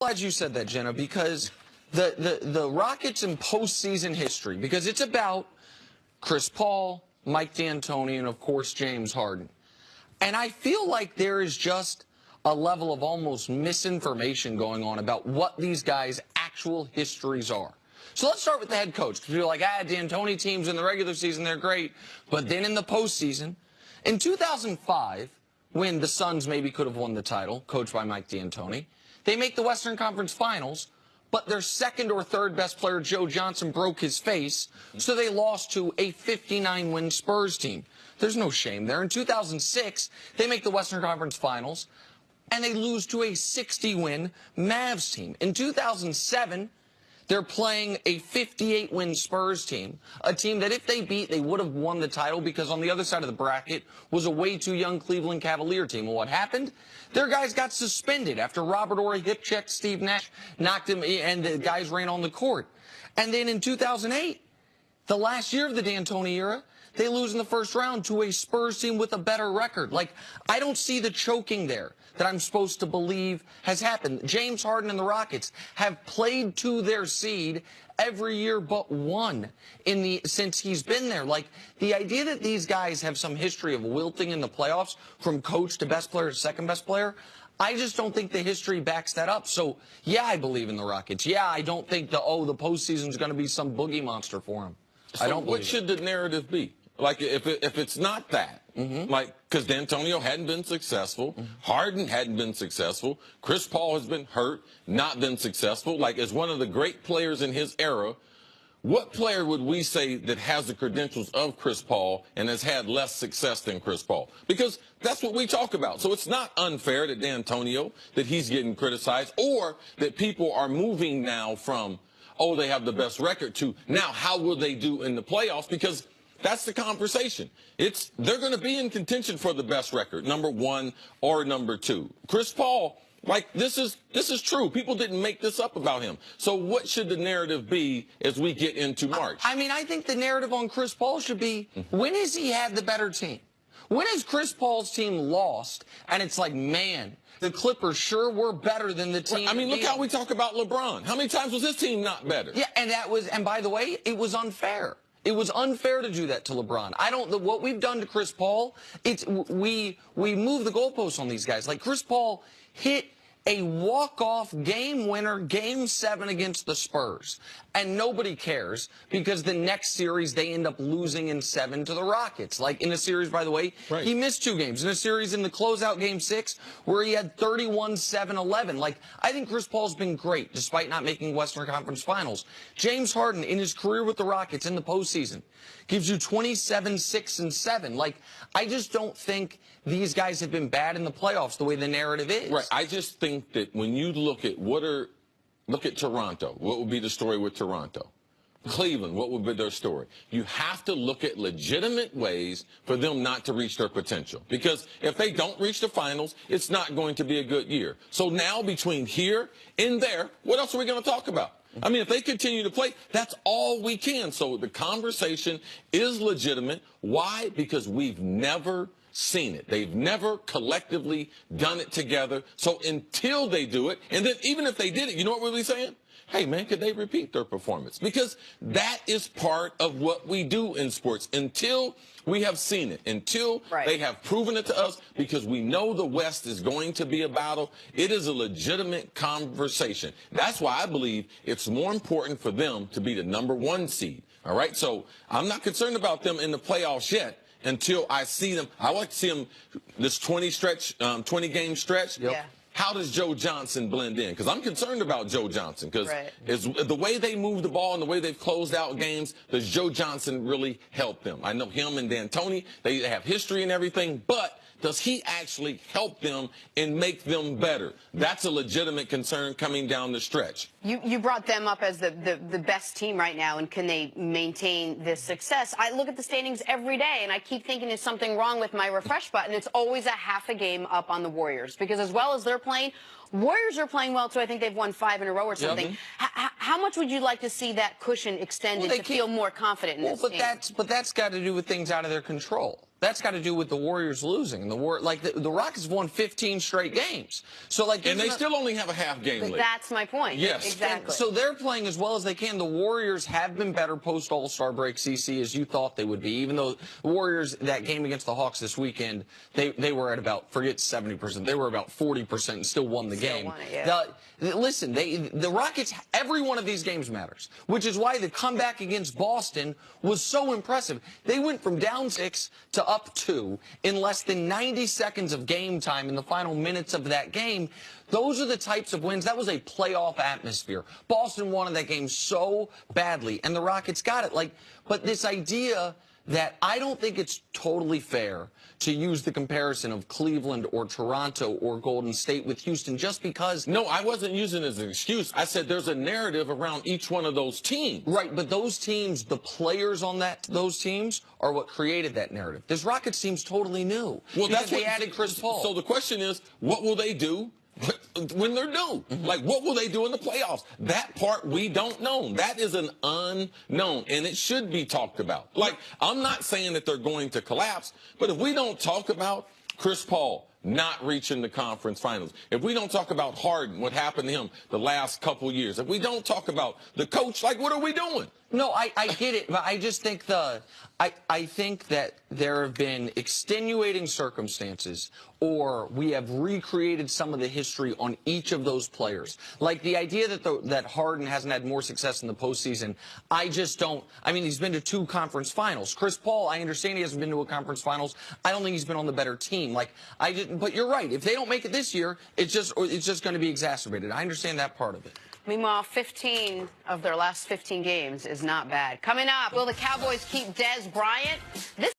Glad you said that, Jenna, because the Rockets in postseason history, because it's about Chris Paul, Mike D'Antoni, and, of course, James Harden. And I feel like there is just a level of almost misinformation going on about what these guys' actual histories are. So let's start with the head coach, because people are like, D'Antoni teams in the regular season, they're great. But then in the postseason, in 2005, when the Suns maybe could have won the title, coached by Mike D'Antoni, they make the Western Conference Finals, but their second or third best player, Joe Johnson, broke his face, so they lost to a 59-win Spurs team. There's no shame there. In 2006, they make the Western Conference Finals, and they lose to a 60-win Mavs team. In 2007, they're playing a 58-win Spurs team, a team that if they beat, they would have won the title because on the other side of the bracket was a way too young Cleveland Cavalier team. Well, what happened? Their guys got suspended after Robert Horry hip-checked Steve Nash, knocked him, and the guys ran on the court. And then in 2008, the last year of the D'Antoni era, they lose in the first round to a Spurs team with a better record. Like, I don't see the choking there that I'm supposed to believe has happened. James Harden and the Rockets have played to their seed every year but one since he's been there. Like, the idea that these guys have some history of wilting in the playoffs from coach to best player to second best player, I just don't think the history backs that up. So, yeah, I believe in the Rockets. Yeah, I don't think the postseason is going to be some boogie monster for them. So I don't believe what should the narrative be? Like, if it's not that, like, because D'Antonio hadn't been successful, Harden hadn't been successful, Chris Paul has been hurt, not been successful, like, as one of the great players in his era, what player would we say that has the credentials of Chris Paul and has had less success than Chris Paul? Because that's what we talk about. So it's not unfair to D'Antonio that he's getting criticized, or that people are moving now from, oh, they have the best record, to now how will they do in the playoffs? Because that's the conversation. They're going to be in contention for the best record, number one or number two. Chris Paul, like, this is true. People didn't make this up about him. So what should the narrative be as we get into March? I mean, I think the narrative on Chris Paul should be, when has he had the better team? When has Chris Paul's team lost? And it's like, man, the Clippers sure were better than the team. I mean, look how we talk about LeBron. How many times was his team not better? Yeah, and by the way, it was unfair. It was unfair to do that to LeBron. What we've done to Chris Paul, we move the goalposts on these guys. Like, Chris Paul hit a walk-off game winner, Game 7 against the Spurs. And nobody cares because the next series they end up losing in 7 to the Rockets. Like, in a series, by the way, he missed 2 games. In a series in the closeout Game 6 where he had 31-7-11. Like, I think Chris Paul's been great despite not making Western Conference Finals. James Harden, in his career with the Rockets in the postseason, gives you 27-6-7. Like, I just don't think these guys have been bad in the playoffs the way the narrative is. Right. I just think that when you look at look at Toronto, what would be the story with Toronto? Cleveland, what would be their story? You have to look at legitimate ways for them not to reach their potential. Because if they don't reach the finals, it's not going to be a good year. So now between here and there, what else are we going to talk about? I mean, if they continue to play, that's all we can. So the conversation is legitimate. Why? Because we've never seen it. They've never collectively done it together. So until they do it, and then even if they did it, you know what we'll be saying? Hey, man, could they repeat their performance? Because that is part of what we do in sports. Until we have seen it, until they have proven it to us, because we know the West is going to be a battle, it is a legitimate conversation. That's why I believe it's more important for them to be the #1 seed. All right? So I'm not concerned about them in the playoffs yet until I see them. I like to see them this 20-game stretch. Yeah. How does Joe Johnson blend in? Because I'm concerned about Joe Johnson. Because the way they move the ball and the way they've closed out games, does Joe Johnson really help them? I know him and D'Antoni, they have history and everything, but does he actually help them and make them better? That's a legitimate concern coming down the stretch. You brought them up as the best team right now, and can they maintain this success? I look at the standings every day, and I keep thinking there's something wrong with my refresh button. It's always a half a game up on the Warriors, because as well as they're playing, Warriors are playing well, too. I think they've won 5 in a row or something. How much would you like to see that cushion extended to feel more confident in this team? But that's got to do with things out of their control. That's got to do with the Warriors losing. The Rockets have won 15 straight games. So and they still only have a half game left. That's my point. Yes. Exactly. So they're playing as well as they can. The Warriors have been better post All-Star break, CC, as you thought they would be. Even though the Warriors, that game against the Hawks this weekend, they were at about, forget 70%, they were about 40% and still won the game. Won it, yeah. Listen, the Rockets, every one of these games matters, which is why the comeback against Boston was so impressive. They went from down 6 to up 2 in less than 90 seconds of game time in the final minutes of that game. Those are the types of wins. That was a playoff atmosphere. Boston wanted that game so badly, and the Rockets got it. But this idea that I don't think it's totally fair to use the comparison of Cleveland or Toronto or Golden State with Houston just because... No, I wasn't using it as an excuse. I said there's a narrative around each one of those teams. Right, but those teams, the players on those teams are what created that narrative. This Rockets team's totally new. Well, that's they added Chris Paul. So the question is, what will they do when they're due? Like, what will they do in the playoffs? That part we don't know. That is an unknown, and it should be talked about. Like, I'm not saying that they're going to collapse, but if we don't talk about Chris Paul not reaching the conference finals, if we don't talk about Harden, what happened to him the last couple years, if we don't talk about the coach, like, what are we doing? No, I get it, but I just think I think that there have been extenuating circumstances, or we have recreated some of the history on each of those players. Like the idea that Harden hasn't had more success in the postseason, I just don't. I mean, he's been to 2 conference finals. Chris Paul, I understand he hasn't been to a conference finals. I don't think he's been on the better team. But you're right. If they don't make it this year, it's just going to be exacerbated. I understand that part of it. Meanwhile, 15 of their last 15 games is not bad. Coming up, will the Cowboys keep Dez Bryant? This